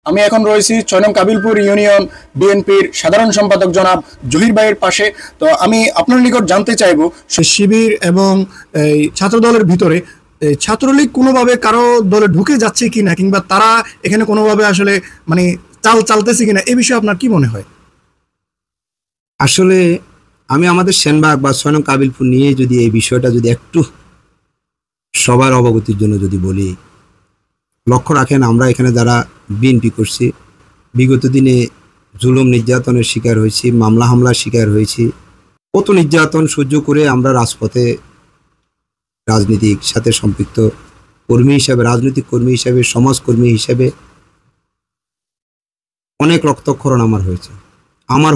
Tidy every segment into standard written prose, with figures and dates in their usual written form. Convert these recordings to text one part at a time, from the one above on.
আমি এখন রয়েছি ৬ নং কাবিলপুর ইউনিয়ন বিএনপির সাধারণ সম্পাদক জনাব জহির ভাইয়ের পাশে। তো আমি আপনার নিকট জানতে চাইবো, শিবির এবং এই ছাত্র দলের ভিতরে ছাত্রলীগ কোনোভাবে কারো দলে ঢুকে যাচ্ছে কিনা, কিংবা তারা এখানে কোনোভাবে আসলে মানে চাল চালতেছে কিনা, এই বিষয়ে আপনার কি মনে হয়? আসলে আমি আমাদের সেনবাগ বা ৬ নং কাবিলপুর নিয়ে যদি এই বিষয়টা যদি একটু সবার অবগতির জন্য যদি বলি, লক্ষ্য রাখেন, আমরা এখানে যারা বিএনপি করছি, বিগত দিনে জুলুম নির্যাতনের শিকার হয়েছি, মামলা হামলার শিকার হয়েছি। কত নির্যাতন সহ্য করে আমরা রাজপথে রাজনীতির সাথে সম্পৃক্ত কর্মী হিসাবে, রাজনৈতিক কর্মী হিসাবে, সমাজকর্মী হিসাবে অনেক রক্তক্ষরণ আমার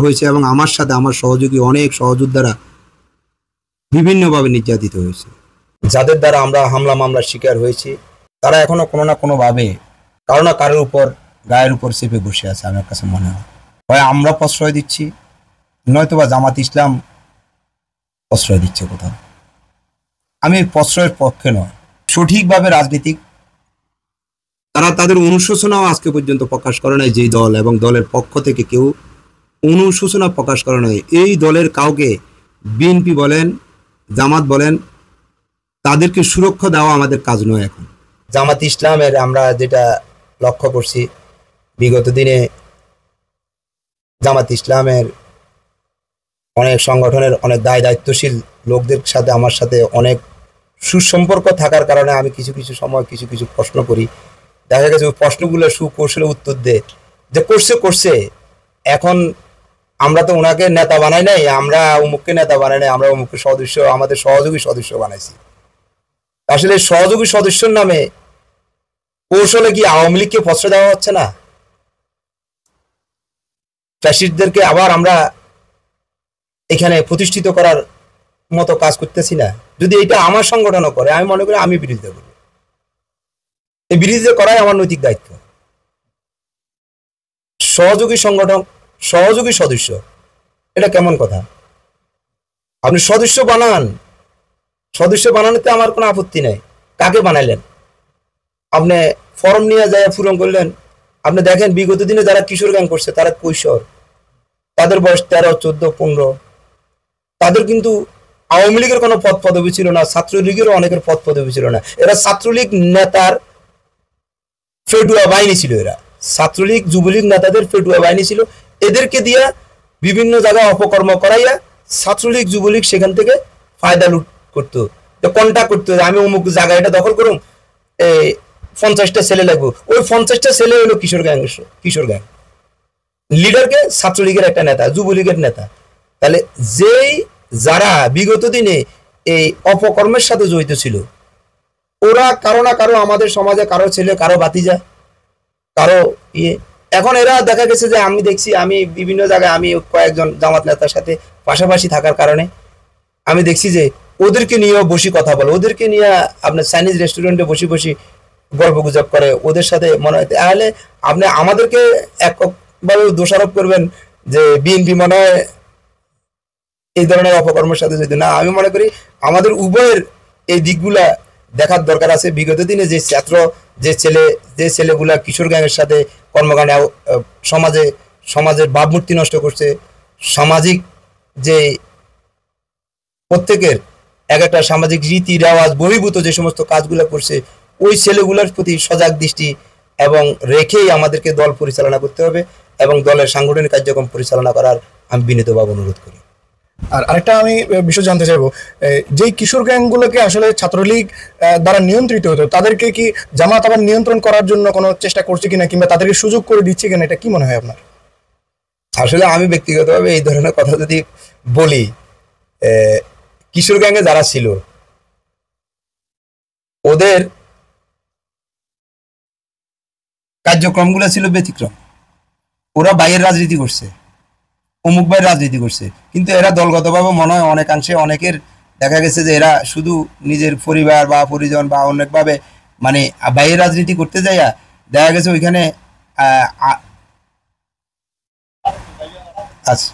হয়েছে এবং আমার সাথে আমার সহযোগী অনেক সহযোদ্ধারা বিভিন্নভাবে নির্যাতিত হয়েছে। যাদের দ্বারা আমরা হামলা মামলার শিকার হয়েছি, তারা এখনো কোনো না কোনোভাবে কারো না কারোর উপর গায়ের উপর চেপে বসে আছে। আমার কাছে মনে হয় আমরা প্রশ্রয় দিচ্ছি, নয়তোবা জামাত ইসলাম প্রশ্রয় দিচ্ছে কোথাও। আমি প্রশ্রয়ের পক্ষে নয়, সঠিকভাবে রাজনীতিক তারা তাদের অনুশোচনাও আজকে পর্যন্ত প্রকাশ করে নাই। যেই দল এবং দলের পক্ষ থেকে কেউ অনুশোচনা প্রকাশ করে নাই। এই দলের কাউকে বিএনপি বলেন, জামাত বলেন, তাদেরকে সুরক্ষা দেওয়া আমাদের কাজ নয়। এখন জামাত ইসলামের আমরা যেটা লক্ষ্য করছি, বিগত দিনে জামাত ইসলামের অনেক সংগঠনের অনেক দায়িত্বশীল লোকদের সাথে আমার সাথে অনেক সুসম্পর্ক থাকার কারণে আমি কিছু কিছু সময় কিছু প্রশ্ন করি। দেখা গেছে ওই প্রশ্নগুলো সুকৌশলে উত্তর দেয় যে করছে। এখন আমরা তো ওনাকে নেতা বানাই নাই, আমরা অমুককে নেতা বানাই নাই, আমরা অমুককে সদস্য, আমাদের সহযোগী সদস্য বানাইছি। আসলে সহযোগী সদস্যর নামে কৌশলে কি আওয়ামী লীগকে প্রশ্রয় দেওয়া হচ্ছে না? ফ্যাসিস্টদেরকে আবার আমরা এখানে প্রতিষ্ঠিত করার মতো কাজ করতেছি না? যদি এটা আমার সংগঠনও করে, আমি মনে করি আমি বিরোধিতা করব। এই বিরোধিতা করাই আমার নৈতিক দায়িত্ব। সহযোগী সংগঠন, সহযোগী সদস্য, এটা কেমন কথা? আপনি সদস্য বানানোতে আমার কোনো আপত্তি নেই। কাকে বানাইলেন? আপনি ফর্ম নিয়ে যায় পূরণ করলেন। আপনি দেখেন বিগত দিনে যারা কিশোর গ্যাং করছে, তারা কৈশোর, তাদের বয়স 13, 14, 15। তাদের কিন্তু আওয়ামী লীগের কোনো পদ পদবি ছিল না, ছাত্রলীগেরও অনেকের পদ পদবি ছিল না। এরা ছাত্রলীগ নেতার ফেটুয়া বাহিনী ছিল। এরা ছাত্রলীগ যুবলীগ নেতাদের ফেটুয়া বাহিনী ছিল। এদেরকে দিয়া বিভিন্ন জায়গায় অপকর্ম করাইয়া ছাত্রলীগ যুবলীগ সেখান থেকে ফায়দা লুট করতো, কন্ট্যাক্ট করতো। আমি অমুক জায়গায় এটা দখল করুম, 50টা ছেলে লাগবো। ওই 50টা ছেলে হলো কিশোর গ্যাং। লিডারকে ছাত্রলীগের একটা নেতা, যুবলীগের নেতা। তাহলে যারা বিগত দিনে এই অপকর্মের সাথে জড়িত ছিল, ওরা কারো না কারো আমাদের সমাজে, কারো ছেলে, কারো ভাতিজা, কারো এখন এরা দেখা গেছে যে আমি দেখছি, আমি বিভিন্ন জায়গায় আমি কয়েকজন জামাত নেতার সাথে পাশাপাশি থাকার কারণে আমি দেখছি যে ওদেরকে নিয়েও বসি কথা বলে, ওদেরকে নিয়ে আপনার চাইনিজ রেস্টুরেন্টে বসি গল্প গুজব করে। ওদের সাথে মনে হয় তাহলে আপনি আমাদেরকে একভাবে দোষারোপ করবেন যে বিএনপি মনে হয় এই ধরনের অপকর্মের সাথে যদি না। আমি মনে করি আমাদের উভয়ের এই দিকগুলা দেখার দরকার আছে। বিগত দিনে যে ছেলেগুলা কিশোর গ্যাংয়ের সাথে কর্মকাণ্ডে সমাজের ভাবমূর্তি নষ্ট করছে, সামাজিক যে প্রত্যেকের এক একটা সামাজিক রীতি রেওয়াজ বহির্ভূত যে সমস্ত কাজগুলো করছে, ওই ছেলেগুলোর প্রতি সজাগ দৃষ্টি এবং রেখেই আমাদেরকে দল পরিচালনা করতে হবে এবং দলের সাংগঠনিক কার্যক্রম পরিচালনা করার আমি বিনীতভাবে অনুরোধ করি। আর আরেকটা আমি বিষয় জানতে চাইবো, যেই কিশোর গ্যাংগুলোকে আসলে ছাত্রলীগ দ্বারা নিয়ন্ত্রিত হতো, তাদেরকে কি জামাত আবার নিয়ন্ত্রণ করার জন্য কোনো চেষ্টা করছে কিনা, কিংবা তাদেরকে সুযোগ করে দিচ্ছে কিনা, এটা কি মনে হয় আপনার? আসলে আমি ব্যক্তিগতভাবে এই ধরনের কথা যদি বলি, কিশোর গ্যাংয়ে যারা ছিল ওদের কার্যক্রমগুলো ছিল ব্যতিক্রম। ওরা বাইরের রাজনীতি করছে, অমুক ভাইয়ের রাজনীতি করছে, কিন্তু এরা দলগতভাবে মনে হয় অনেকাংশে অনেকের দেখা গেছে যে এরা শুধু নিজের পরিবার বা পরিজন বা অনেকভাবে মানে বাইরের রাজনীতি করতে যাইয়া দেখা গেছে ওইখানে আচ্ছা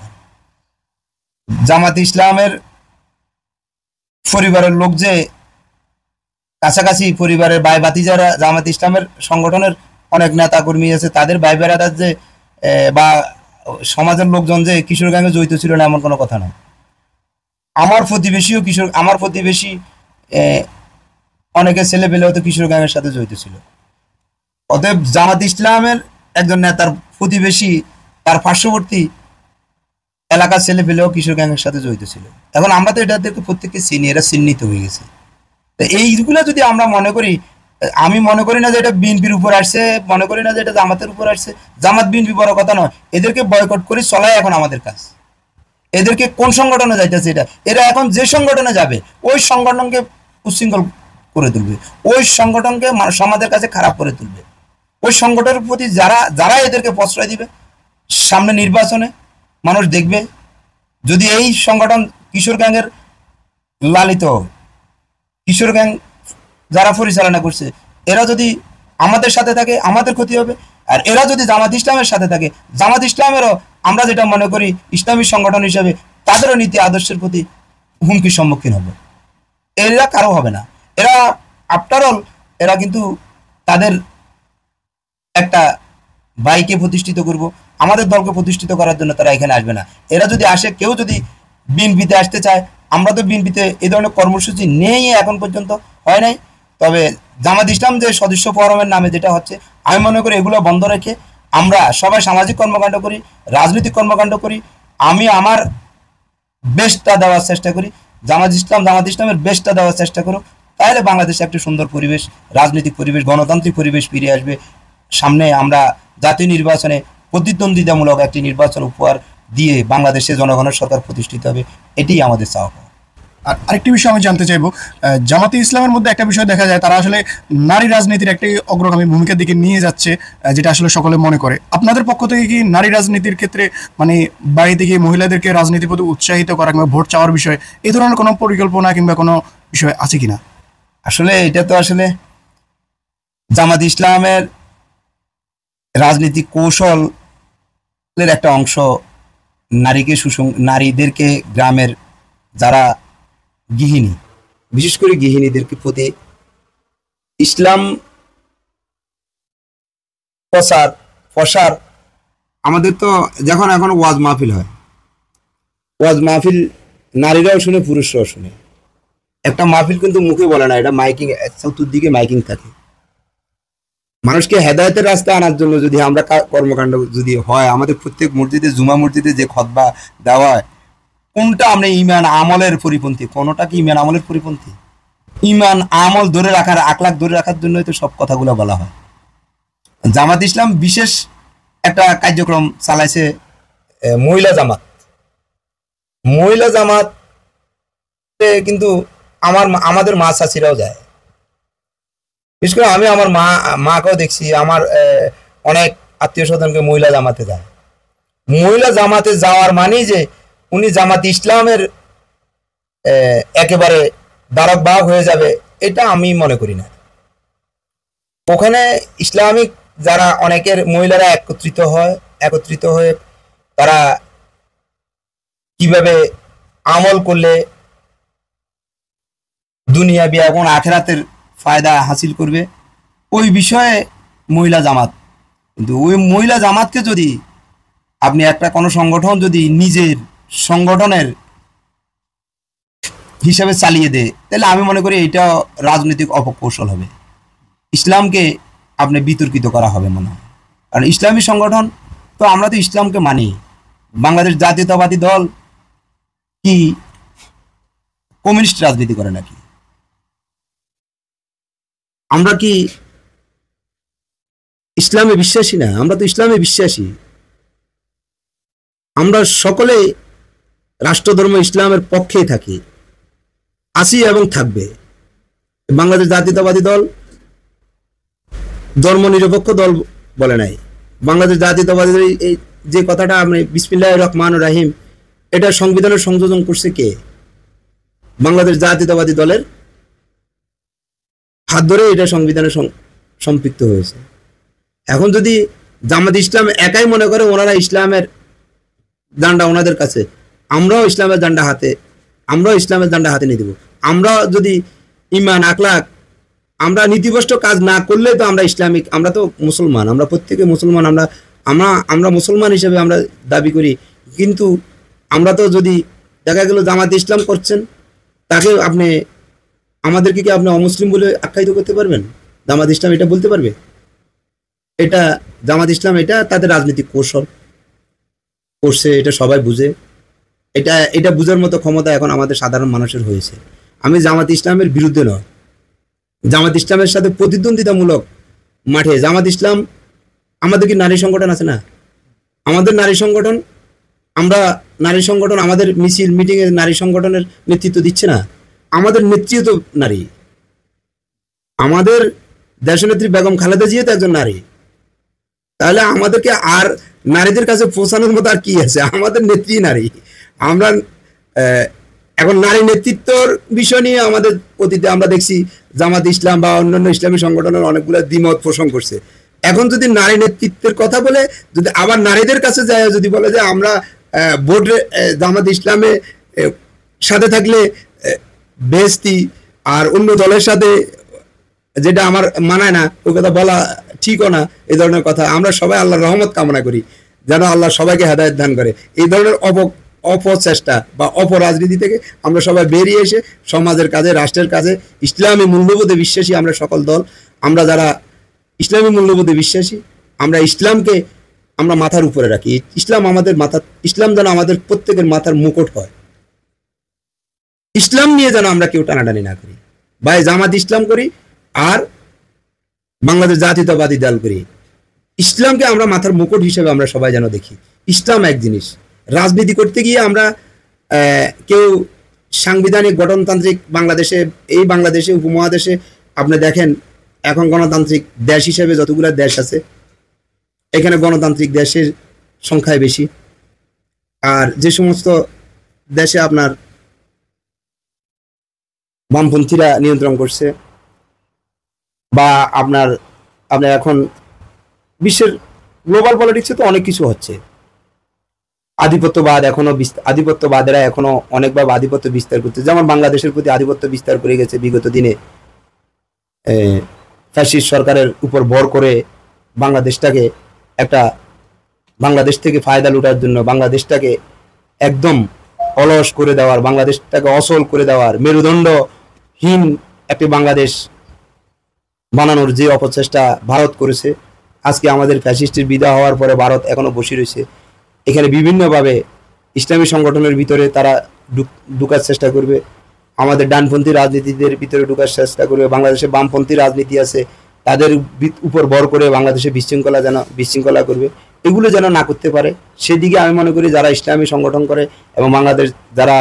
জামাত ইসলামের পরিবারের লোক যে কাছাকাছি পরিবারের ভাই ভাতিজারা জামাত ইসলামের সংগঠনের অনেক নেতা কর্মী আছে, তাদের ভাই বেড়াদার যে বা সমাজের লোকজন যে কিশোর গ্যাংয়ে জড়িত ছিল না এমন কোনো কথা নয়। আমার প্রতিবেশী অনেকে ছেলে পেলে হয়তো কিশোর গ্যাংয়ের সাথে জড়িত ছিল। অতএব জামাত ইসলামের একজন নেতার প্রতিবেশী, তার পার্শ্ববর্তী এলাকার ছেলে পেলেও কিশোর গ্যাংয়ের সাথে জড়িত ছিল। এখন আমরা তো এটাদেরকে প্রত্যেককে চিনি, এরা চিহ্নিত হয়ে গেছে। তো এইগুলো যদি আমরা মনে করি, আমি মনে করি না যে এটা বিএনপির উপর আসছে, মনে করি না যে এটা জামাতের উপর আসছে। জামাত বিএনপি বড় কথা নয়, এদেরকে বয়কট করে চলাই এখন আমাদের কাজ। এদেরকে কোন সংগঠনে যাইতেছে এরা এখন যে সংগঠনে যাবে ওই সংগঠনকে উচ্ছৃঙ্খল করে তুলবে, ওই সংগঠনকে সমাজের কাছে খারাপ করে তুলবে। ওই সংগঠনের প্রতি যারা এদেরকে প্রশ্রয় দিবে, সামনে নির্বাচনে মানুষ দেখবে যদি এই সংগঠন কিশোর গ্যাংয়ের লালিত, কিশোর গ্যাং যারা পরিচালনা করছে এরা যদি আমাদের সাথে থাকে আমাদের ক্ষতি হবে। আর এরা যদি জামাত ইসলামের সাথে থাকে, জামাত ইসলামেরও আমরা যেটা মনে করি ইসলামী সংগঠন হিসেবে তাদেরও নীতি আদর্শের প্রতি হুমকির সম্মুখীন হবে। এরা কারো হবে না। এরা আফটার অল এরা কিন্তু তাদের একটা বাইকে প্রতিষ্ঠিত করব, আমাদের দলকে প্রতিষ্ঠিত করার জন্য তারা এখানে আসবে না। এরা যদি আসে, কেউ যদি বিএনপিতে আসতে চায়, আমরা তো বিএনপিতে এই ধরনের কর্মসূচি নেই, এখন পর্যন্ত হয় নাই। তবে জামাত ইসলাম যে সদস্য ফোরামের নামে যেটা হচ্ছে, আমি মনে করি এগুলো বন্ধ রেখে আমরা সবাই সামাজিক কর্মকাণ্ড করি, রাজনৈতিক কর্মকাণ্ড করি। আমি আমার বেস্টটা দেওয়ার চেষ্টা করি, জামাত ইসলামের বেস্টটা দেওয়ার চেষ্টা করো, তাহলে বাংলাদেশে একটা সুন্দর পরিবেশ, রাজনৈতিক পরিবেশ, গণতান্ত্রিক পরিবেশ ফিরে আসবে। সামনে আমরা জাতীয় নির্বাচনে প্রতিদ্বন্দ্বিতামূলক একটি নির্বাচন উপহার দিয়ে বাংলাদেশে জনগণের সরকার প্রতিষ্ঠিত হবে, এটাই আমাদের চাওয়া। আর আরেকটি বিষয় আমি জানতে চাইবো, জামাতে ইসলামের মধ্যে একটা বিষয় দেখা যায়, তারা আসলে নারী রাজনীতির একটি অগ্রগামী ভূমিকার দিকে নিয়ে যাচ্ছে, যেটা আসলে সকলে মনে করে। আপনাদের পক্ষ থেকে কি নারী রাজনীতির ক্ষেত্রে মানে বাড়িতে গিয়ে মহিলাদেরকে রাজনীতির প্রতি উৎসাহিত করা কিংবা ভোট চাওয়ার বিষয়ে এই ধরনের কোনো পরিকল্পনা কিংবা কোনো বিষয় আছে কিনা? আসলে এটা তো আসলে জামাত ইসলামের রাজনৈতিক কৌশলের একটা অংশ, নারীদেরকে গ্রামের যারা গৃহিণী, বিশেষ করে গৃহিণীদেরকে প্রতি ইসলাম প্রসার আমাদের তো যখন এখন ওয়াজ মাহফিল হয়, ওয়াজ মাহফিল নারীরাও শুনে, পুরুষরাও শুনে। একটা মাহফিল কিন্তু মুখে বলে না, এটা মাইকিং, চতুর্দিকে মাইকিং থাকে। মানুষকে হেদায়েতের রাস্তা আনার জন্য যদি আমরা কর্মকাণ্ড যদি হয়, আমাদের প্রত্যেক মসজিদে, জুমা মসজিদে যে খুতবা দেওয়া হয়, কোনটা আমরা ইমান আমলের পরিপন্থী, কোনটা কি ইমান আমলের পরিপন্থী? ইমান আমল ধরে রাখার, আখলাক ধরে রাখার জন্যই তো সব কথাগুলো বলা হয়। জামাত ইসলাম বিশেষ একটা কার্যক্রম চালাইছে, মহিলা জামাত কিন্তু আমাদের মা চাচিরাও যায়। বিশেষ করে আমি আমার মাকেও দেখছি, আমার অনেক আত্মীয় স্বজনকে মহিলা জামাতে যায়। মহিলা জামাতে যাওয়ার মানেই যে উনি জামাত ইসলামের একেবারে দ্বারক বাহক হয়ে যাবে, এটা আমি মনে করি না। ওখানে ইসলামিক যারা অনেকের মহিলারা একত্রিত হয়ে তারা কিভাবে আমল করলে দুনিয়াবি এবং আখিরাতের ফায়দা হাসিল করবে, ওই বিষয়ে মহিলা জামাত। কিন্তু ওই মহিলা জামাতকে যদি আপনি একটা কোনো সংগঠন যদি নিজের সংগঠনের হিসাবে চালিয়ে দেয়, তাহলে আমি মনে করি এটা রাজনৈতিক অপকৌশল হবে, ইসলামকে আপনি বিতর্কিত করা হবে মনে হয়। কারণ ইসলামী সংগঠন তো আমরা তো ইসলামকে মানি। বাংলাদেশ জাতীয়তাবাদী দল কি কমিউনিস্ট রাজনীতি করে নাকি? আমরা কি ইসলামে বিশ্বাসী না? আমরা তো ইসলামে বিশ্বাসী। আমরা সকলে রাষ্ট্রধর্ম ইসলামের পক্ষেই থাকি, আছি এবং থাকবে। বাংলাদেশ জাতীয়তাবাদী দল ধর্ম নিরপেক্ষ দল বলে নাই। বাংলাদেশ জাতীয়তাবাদী দল এই যে কথাটা আমি বিসমিল্লাহির রহমানির রহিম, এটা সংবিধানের সংযোজন করছে কে? বাংলাদেশ জাতীয়তাবাদী দলের হাত ধরে এটা সংবিধানে সম্পৃক্ত হয়েছে। এখন যদি জামাত ইসলাম একাই মনে করে ওনারা ইসলামের ডান্ডা ওনাদের কাছে, আমরাও ইসলামের ডান্ডা হাতে নিয়ে দেব। আমরা যদি ইমান আখলাক আমরা নীতিভ্রষ্ট কাজ না করলে তো আমরা ইসলামিক, আমরা তো মুসলমান, আমরা প্রত্যেকে মুসলমান, আমরা আমরা আমরা মুসলমান হিসেবে আমরা দাবি করি। কিন্তু আমরা তো যদি দেখা গেল জামাত ইসলাম করছেন, তাকে আপনি আমাদেরকে কি আপনি অমুসলিম বলে আখ্যায়িত করতে পারবেন? জামাত ইসলাম এটা বলতে পারবে? এটা জামাত ইসলাম এটা তাদের রাজনৈতিক কৌশল করছে, এটা সবাই বুঝে। এটা এটা বুঝার মতো ক্ষমতা এখন আমাদের সাধারণ মানুষের হয়েছে। আমি জামাত ইসলামের বিরুদ্ধে নয়, জামাত ইসলামের সাথে প্রতিদ্বন্দ্বিতামূলক মাঠে জামাত ইসলাম, আমাদের কি নারী সংগঠন আছে না? আমাদের নারী সংগঠন, আমরা নারী সংগঠন, আমাদের মিছিল মিটিংয়ে নারী সংগঠনের নেতৃত্ব দিচ্ছে না? আমাদের নেত্রী তো নারী, আমাদের দেশনেত্রী বেগম খালেদা জিয়া তো একজন নারী। তাহলে আমাদেরকে আর নারীদের কাছে পৌঁছানোর মতো আর কি আছে? আমাদের নেত্রী নারী। আমরা এখন নারী নেতৃত্বর বিষয় নিয়ে আমাদের অতীতে আমরা দেখছি জামাত ইসলাম বা অন্যান্য ইসলামী সংগঠনের অনেকগুলো দ্বিমত পোষণ করছে। এখন যদি নারী নেতৃত্বের কথা বলে, যদি আবার নারীদের কাছে যায়, যদি বলে যে আমরা ভোটে জামাত ইসলামে সাথে থাকলে বেহেশতি, আর অন্য দলের সাথে যেটা আমার মানায় না, ওই কথা বলা ঠিকও না। এই ধরনের কথা আমরা সবাই আল্লাহর রহমত কামনা করি, যেন আল্লাহ সবাইকে হেদায়েত দান করে। এই ধরনের অপচেষ্টা বা অপরাজনীতি থেকে আমরা সবাই বেরিয়ে এসে সমাজের কাজে, রাষ্ট্রের কাজে, ইসলামী মূল্যবোধে বিশ্বাসী আমরা সকল দল, আমরা যারা ইসলামী মূল্যবোধে বিশ্বাসী, আমরা ইসলামকে আমরা মাথার উপরে রাখি। ইসলাম আমাদের মাথা, ইসলাম যেন আমাদের প্রত্যেকের মাথার মুকুট হয়। ইসলাম নিয়ে যেন আমরা কেউ টানাটানি না করি। ভাই জামাত ইসলাম করি আর বাংলাদেশ জাতীয়তাবাদী দল করি, ইসলামকে আমরা মাথার মুকুট হিসেবে আমরা সবাই যেন দেখি। ইসলাম এক জিনিস। রাজনীতি করতে গিয়ে আমরা কেউ সাংবিধানিক গঠনতান্ত্রিক বাংলাদেশে, এই বাংলাদেশে উপমহাদেশে আপনি দেখেন এখন গণতান্ত্রিক দেশ হিসেবে যতগুলো দেশ আছে, এখানে গণতান্ত্রিক দেশের সংখ্যায় বেশি। আর যে সমস্ত দেশে আপনার বামপন্থীরা নিয়ন্ত্রণ করছে, বা আপনার এখন বিশ্বের গ্লোবাল পলিটিক্সে তো অনেক কিছু হচ্ছে। আধিপত্যবাদ এখনো, আধিপত্যবাদেরা এখনো অনেকভাবে আধিপত্য বিস্তার করছে। যেমন বাংলাদেশের প্রতি আধিপত্য বিস্তার করে গেছে বিগত দিনে ফ্যাসিস্ট সরকারের উপর ভর করে বাংলাদেশটাকে একটা, বাংলাদেশ থেকে ফায়দা লুটার জন্য বাংলাদেশটাকে একদম অলস করে দেওয়ার, বাংলাদেশটাকে অসল করে দেওয়ার, মেরুদণ্ডহীন একটি বাংলাদেশ বানানোর যে অপচেষ্টা ভারত করেছে, আজকে আমাদের ফ্যাসিস্টের বিদায় হওয়ার পরে ভারত এখনো বসে রয়েছে। এখানে বিভিন্নভাবে ইসলামী সংগঠনের ভিতরে তারা ঢুকার চেষ্টা করবে, আমাদের ডানপন্থী রাজনীতিদের ভিতরে ঢুকার চেষ্টা করবে। বাংলাদেশে বামপন্থী রাজনীতি আছে, তাদের উপর ভর করে বাংলাদেশে বিশৃঙ্খলা করবে। এগুলো যেন না করতে পারে, সেদিকে আমি মনে করি যারা ইসলামী সংগঠন করে এবং বাংলাদেশ যারা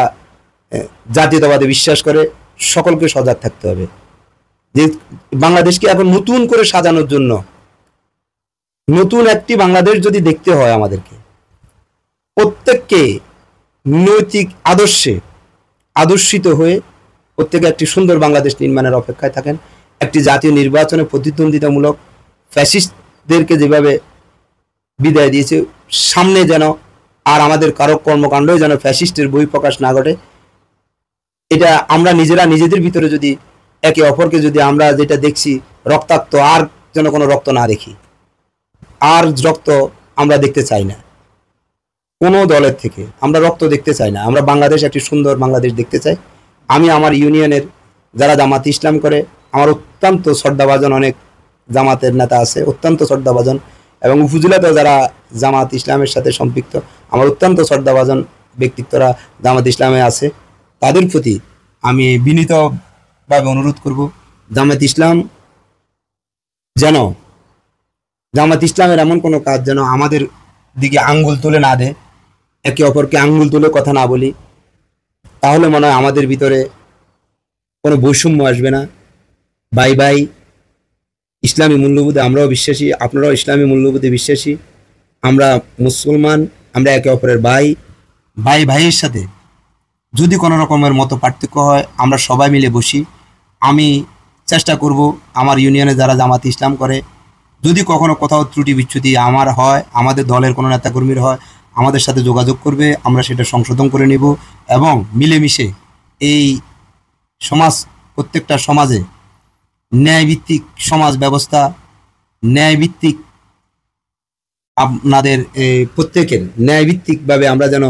জাতীয়তাবাদে বিশ্বাস করে, সকলকে সজাগ থাকতে হবে যে বাংলাদেশকে এখন নতুন করে সাজানোর জন্য নতুন একটি বাংলাদেশ যদি দেখতে হয়, আমাদেরকে প্রত্যেককে নৈতিক আদর্শে আদর্শিত হয়ে প্রত্যেকে একটি সুন্দর বাংলাদেশ নির্মাণের অপেক্ষায় থাকেন। একটি জাতীয় নির্বাচনে প্রতিদ্বন্দ্বিতামূলক ফ্যাসিস্টদেরকে যেভাবে বিদায় দিয়েছে, সামনে যেন আর আমাদের কারো কর্মকাণ্ডই যেন ফ্যাসিস্টের বহিঃপ্রকাশ না ঘটে। এটা আমরা নিজেরা নিজেদের ভিতরে যদি একে অপরকে যদি আমরা যেটা দেখছি রক্তাক্ত, আর যেন কোনো রক্ত না দেখি, আর রক্ত আমরা দেখতে চাই না কোনো দলের থেকে, আমরা রক্ত দেখতে চাই না। আমরা বাংলাদেশ একটি সুন্দর বাংলাদেশ দেখতে চাই। আমি আমার ইউনিয়নের যারা জামাত ইসলাম করে, আমার অত্যন্ত শ্রদ্ধাভাজন অনেক জামাতের নেতা আছে, অত্যন্ত শ্রদ্ধাভাজন, এবং উপজেলাতেও যারা জামাত ইসলামের সাথে সম্পৃক্ত আমার অত্যন্ত শ্রদ্ধাভাজন ব্যক্তিত্বরা জামাত ইসলামে আছে। তাদের প্রতি আমি বিনীতভাবে অনুরোধ করব, জামাত ইসলাম যেন, জামাত ইসলামের এমন কোনো কাজ যেন আমাদের দিকে আঙ্গুল তুলে না দেয়, একে অপরকে আঙ্গুল তুলে কথা না বলি, তাহলে মনে হয় আমাদের ভিতরে কোনো বৈষম্য আসবে না। ভাই ভাই, ইসলামী মূল্যবোধে আমরাও বিশ্বাসী, আপনারাও ইসলামী মূল্যবোধে বিশ্বাসী। আমরা মুসলমান, আমরা একে অপরের ভাই। ভাই ভাইয়ের সাথে যদি কোনো রকমের মত পার্থক্য হয়, আমরা সবাই মিলে বসি। আমি চেষ্টা করব আমার ইউনিয়নে যারা জামাত ইসলাম করে, যদি কখনো কোথাও ত্রুটি বিচ্যুতি আমার হয়, আমাদের দলের কোনো নেতাকর্মীর হয়, আমাদের সাথে যোগাযোগ করবে, আমরা সেটা সংশোধন করে নেব এবং মিলেমিশে এই সমাজ, প্রত্যেকটা সমাজে ন্যায়ভিত্তিক সমাজ ব্যবস্থা, ন্যায়ভিত্তিক আপনাদের প্রত্যেকের ন্যায়ভিত্তিকভাবে আমরা যেন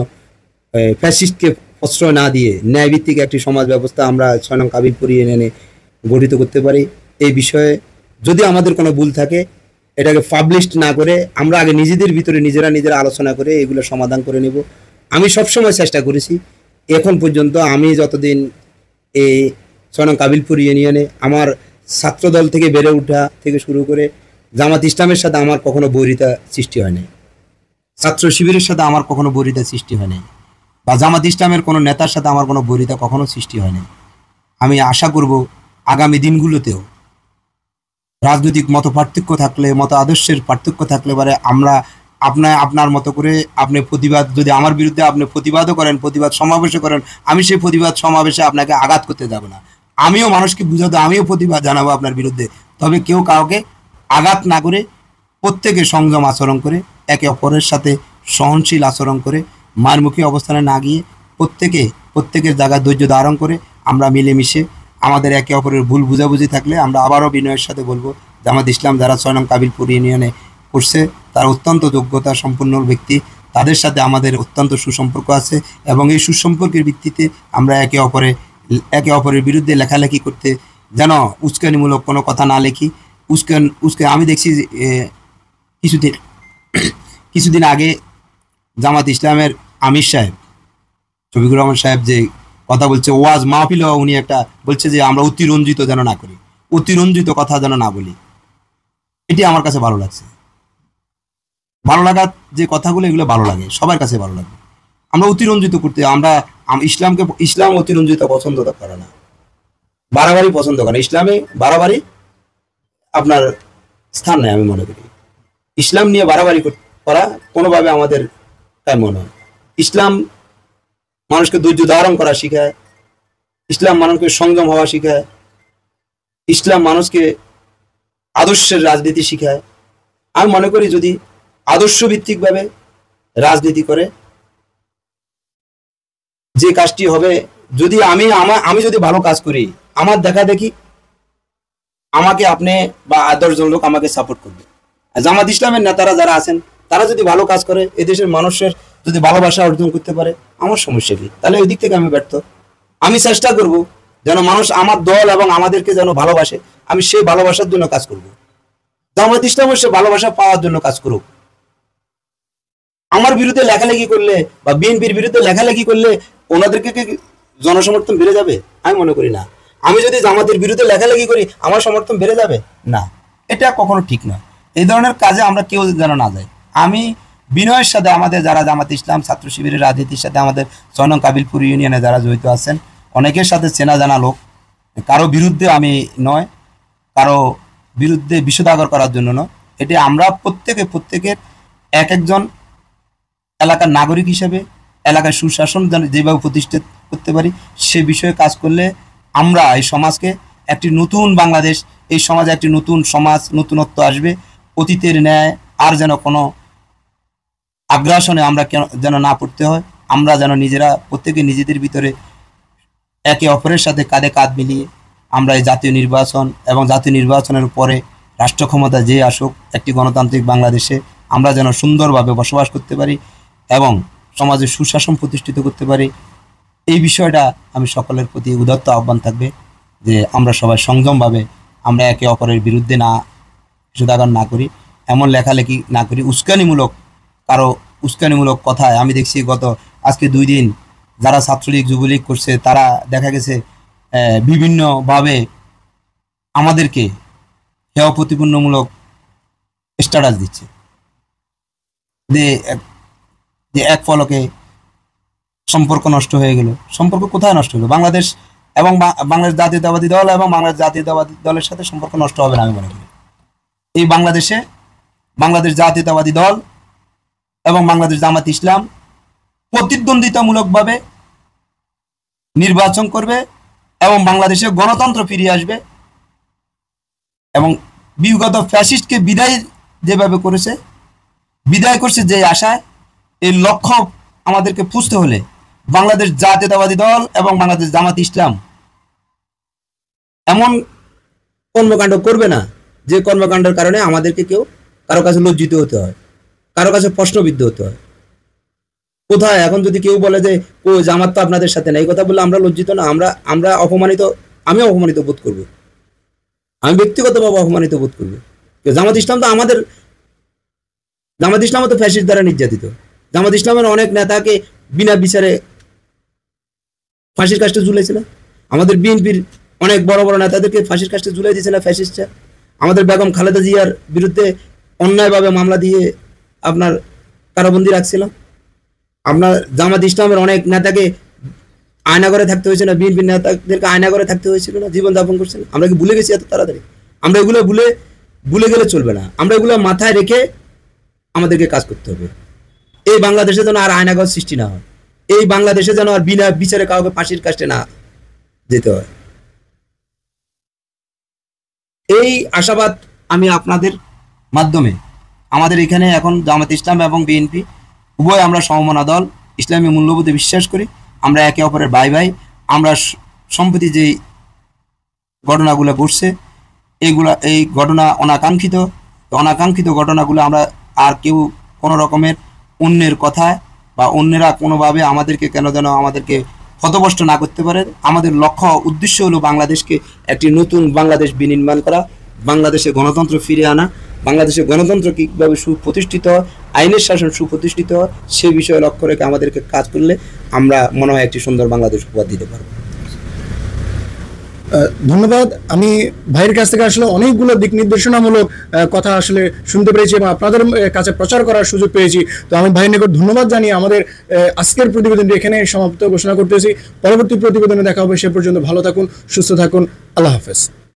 ফ্যাসিস্টকে প্রশ্রয় না দিয়ে ন্যায়ভিত্তিক একটি সমাজ ব্যবস্থা আমরা 6 নং কাবিলপুর ইউনিয়নে গঠিত করতে পারি। এই বিষয়ে যদি আমাদের কোনো ভুল থাকে এটাকে পাবলিশড না করে আমরা আগে নিজেদের ভিতরে নিজেরা আলোচনা করে এগুলো সমাধান করে নেব। আমি সবসময় চেষ্টা করেছি, এখন পর্যন্ত আমি যতদিন এই 6 নং কাবিলপুর ইউনিয়নে আমার ছাত্রদল থেকে বেড়ে ওঠা থেকে শুরু করে জামাত ইসলামের সাথে আমার কখনো বৈরিতা সৃষ্টি হয় নাই, ছাত্র শিবিরের সাথে আমার কখনো বৈরিতা সৃষ্টি হয় নাই, বা জামাত ইসলামের কোনো নেতার সাথে আমার কোনো বৈরিতা কখনো সৃষ্টি হয় নাই। আমি আশা করব আগামী দিনগুলোতেও রাজনৈতিক মত পার্থক্য থাকলে, মত আদর্শের পার্থক্য থাকলে পারে আমরা আপনার মতো করে আপনি প্রতিবাদ, যদি আমার বিরুদ্ধে আপনি প্রতিবাদও করেন, প্রতিবাদ সমাবেশও করেন, আমি সেই প্রতিবাদ সমাবেশে আপনাকে আঘাত করতে যাব না। আমিও মানুষকে বুঝাতে, আমিও প্রতিবাদ জানাবো আপনার বিরুদ্ধে, তবে কেউ কাউকে আঘাত না করে প্রত্যেকে সংযম আচরণ করে একে অপরের সাথে সহনশীল আচরণ করে মারমুখী অবস্থানে না গিয়ে প্রত্যেকের জায়গায় ধৈর্য ধারণ করে আমরা মিলেমিশে আমাদের একে অপরের ভুল বুঝাবুঝি থাকলে আমরা আবারও বিনয়ের সাথে বলবো জামাত ইসলাম যারা 6 নং কাবিলপুর ইউনিয়নে করছে তারা অত্যন্ত যোগ্যতা সম্পন্ন ব্যক্তি, তাদের সাথে আমাদের অত্যন্ত সুসম্পর্ক আছে এবং এই সুসম্পর্কের ভিত্তিতে আমরা একে অপরের বিরুদ্ধে লেখালেখি করতে যেন উস্কানিমূলক কোনো কথা না লিখি। আমি দেখছি কিছুদিন আগে জামাত ইসলামের আমির সাহেব শফিকুর রহমান সাহেব যে কথা বলছে, ওয়াজ মাহফিল, উনি একটা বলছে যে আমরা অতিরঞ্জিত যেন না করি, অতিরঞ্জিত কথা যেন না বলি। এটি আমার কাছে ভালো লাগছে। ভালো লাগার যে কথাগুলো এগুলো ভালো লাগে, সবার কাছে ভালো লাগে। আমরা অতিরঞ্জিত করতে, ইসলাম অতিরঞ্জিত পছন্দ করে না, বাড়াবাড়ি পছন্দ করে না। ইসলামে বাড়াবাড়ি আপনার স্থান নেই। আমি মনে করি ইসলাম নিয়ে বাড়াবাড়ি করা কোনোভাবে আমাদের তাই মনে হয়। ইসলাম মানুষকে ধৈর্য ধারণ করা শিখায়, ইসলাম মানুষকে সংযম হওয়া শিখায়, ইসলাম মানুষকে আদর্শের রাজনীতি শিখায়। আমি মনে করি যদি আদর্শ ভিত্তিকভাবে রাজনীতি করে যে কাজটি হবে, যদি আমি যদি ভালো কাজ করি, আমার দেখা দেখি আমাকে আপনি বা 10 জন লোক আমাকে সাপোর্ট করবে। জামাত ইসলামের নেতারা যারা আছেন তারা যদি ভালো কাজ করে, এদেশের মানুষের যদি ভালোবাসা অর্জন করতে পারে, আমার সমস্যা কি? তাহলে ওই দিক থেকে আমি ব্যর্থ। আমি চেষ্টা করব যেন মানুষ আমার দল এবং আমাদেরকে যেন ভালোবাসে, আমি সেই ভালোবাসার জন্য কাজ করব। জামাত ইসলামের সে ভালোবাসা পাওয়ার জন্য কাজ করুক। আমার বিরুদ্ধে লেখালেখি করলে বা বিএনপির বিরুদ্ধে লেখালেখি করলে ওনাদেরকে জনসমর্থন বেড়ে যাবে? আমি মনে করি না। আমি যদি জামাতের বিরুদ্ধে লেখালেখি করি আমার সমর্থন বেড়ে যাবে না, এটা কখনো ঠিক নয়। এই ধরনের কাজে আমরা কেউ যেন না যাই। আমি বিনয়ের সাথে আমাদের যারা জামাত ইসলাম ছাত্র শিবিরের রাজনীতির সাথে আমাদের 6 নং কাবিলপুর ইউনিয়নে যারা জড়িত আছেন অনেকের সাথে চেনা জানা লোক, কারো বিরুদ্ধে আমি নয়, কারো বিরুদ্ধে বিষোদাগর করার জন্য নয়। এটি আমরা প্রত্যেকের এক একজন এলাকার নাগরিক হিসেবে এলাকার সুশাসন যেভাবে প্রতিষ্ঠিত করতে পারি সে বিষয়ে কাজ করলে আমরা এই সমাজকে একটি নতুন বাংলাদেশ, এই সমাজে একটি নতুন সমাজ, নতুনত্ব আসবে। অতীতের ন্যায় আর যেন কোনো আগ্রাসনে আমরা যেন না পড়তে হয়। আমরা যেন নিজেরা প্রত্যেকে নিজেদের ভিতরে একে অপরের সাথে কাঁধে কাঁধ মিলিয়ে আমরা এই জাতীয় নির্বাচন এবং জাতীয় নির্বাচনের পরে রাষ্ট্র ক্ষমতা যে আসুক একটি গণতান্ত্রিক বাংলাদেশে আমরা যেন সুন্দরভাবে বসবাস করতে পারি এবং সমাজে সুশাসন প্রতিষ্ঠিত করতে পারি। এই বিষয়টা আমি সকলের প্রতি উদাত্ত আহ্বান থাকবে যে আমরা সবাই সংযমভাবে আমরা একে অপরের বিরুদ্ধে না সুদাগান না করি, এমন লেখালেখি না করি, কারো উস্কানিমূলক কথায়। আমি দেখছি আজকে 2 দিন যারা ছাত্রলীগ যুবলীগ করছে তারা দেখা গেছে বিভিন্নভাবে আমাদেরকে হেয় প্রতিপন্নমূলক স্ট্যাটাস দিচ্ছে যে এক ফলকে সম্পর্ক নষ্ট হয়ে গেল। সম্পর্ক কোথায় নষ্ট হলো? বাংলাদেশ এবং বাংলাদেশ জাতীয়তাবাদী দল এবং বাংলাদেশ জাতীয়তাবাদী দলের সাথে সম্পর্ক নষ্ট হবে না আমি মনে করি। এই বাংলাদেশে বাংলাদেশ জাতীয়তাবাদী দল এবং বাংলাদেশ জামাত ইসলাম প্রতিদ্বন্দ্বিতামূলকভাবে নির্বাচন করবে এবং বাংলাদেশে গণতন্ত্র ফিরিয়ে আসবে এবং বিগত ফ্যাসিস্টকে বিদায় যেভাবে বিদায় করছে যে আশায়, এই লক্ষ্য আমাদেরকে পুষতে হলে বাংলাদেশ জাতীয়তাবাদী দল এবং বাংলাদেশ জামাত ইসলাম এমন কর্মকাণ্ড করবে না, যে কর্মকাণ্ডের কারণে আমাদেরকে কেউ কারো কাছে লজ্জিত হতে হয়, কারো কাছে প্রশ্নবিদ্ধ হতে হয়। কোথায় এখন যদি কেউ বলে যে ও জামাত তো আপনাদের সাথে না, এই কথা বললে আমরা লজ্জিত না? আমরা অপমানিত, আমিও অপমানিত বোধ করবো, আমি ব্যক্তিগতভাবে অপমানিত বোধ করবো। জামাত ইসলাম তো আমাদের, জামাত ইসলামও তো ফ্যাসিস্ট দ্বারা নির্যাতিত। জামাত ইসলামের অনেক নেতাকে বিনা বিচারে ফাঁসির কাস্টে ঝুলেছিল। আমাদের বিএনপির অনেক বড় বড় নেতাদেরকে ফাঁসির কাস্টে ঝুলাই দিয়েছিল ফ্যাসিস্টরা। আমাদের বেগম খালেদা জিয়ার বিরুদ্ধে অন্যায়ভাবে মামলা দিয়ে আপনার কারাবন্দি রাখছিল। আপনার জামাত ইসলামের অনেক নেতাকে আয়নাঘরে থাকতে হয়েছে না, বিএনপির নেতাদেরকে আয়নাঘরে থাকতে হয়েছিল না, জীবনযাপন করছিল। আমরা কি ভুলে গেছি এত তাড়াতাড়ি? আমরা এগুলো ভুলে গেলে চলবে না, আমরা এগুলো মাথায় রেখে আমাদেরকে কাজ করতে হবে। এই বাংলাদেশে যেন আর আয়নাঘর সৃষ্টি না হয়, এই বাংলাদেশে যেন আর বিনা বিচারে কাউকে ফাঁসির কাস্টে না যেতে হয়। এই আশাবাদ আমি আপনাদের মাধ্যমে, আমাদের এখানে এখন জামাত ইসলাম এবং বিএনপি উভয় আমরা সমমনা দল, ইসলামী মূল্যবোধে বিশ্বাস করি, আমরা একে অপরের ভাই ভাই। আমরা সম্প্রতি যে ঘটনাগুলো ঘটছে এই ঘটনা অনাকাঙ্ক্ষিত ঘটনাগুলো আমরা আর কেউ কোনো রকমের অন্যের কথায় বা অন্যেরা কোনোভাবে আমাদেরকে কেন যেন আমাদেরকে হতভম্ব না করতে পারে। আমাদের লক্ষ্য উদ্দেশ্য হলো বাংলাদেশকে একটি নতুন বাংলাদেশ বিনির্মাণ করা, বাংলাদেশে গণতন্ত্র ফিরে আনা, বাংলাদেশে গণতন্ত্র কীভাবে সুপ্রতিষ্ঠিত হয়, আইনের শাসন সুপ্রতিষ্ঠিত হয়, সে বিষয়ে লক্ষ্য রেখে আমাদেরকে কাজ করলে আমরা মনে হয় একটি সুন্দর বাংলাদেশ উপহার দিতে পারবো। ধন্যবাদ। আমি ভাইয়ের কাছ থেকে আসলে অনেকগুলো দিক নির্দেশনামূলক কথা আসলে শুনতে পেরেছি এবং আপনাদের কাছে প্রচার করার সুযোগ পেয়েছি। তো আমি ভাইয়ের নিকট ধন্যবাদ জানিয়ে আমাদের আজকের প্রতিবেদনটি এখানে সমাপ্ত ঘোষণা করতেছি। পরবর্তী প্রতিবেদনে দেখা হবে, সে পর্যন্ত ভালো থাকুন, সুস্থ থাকুন, আল্লাহ হাফেজ।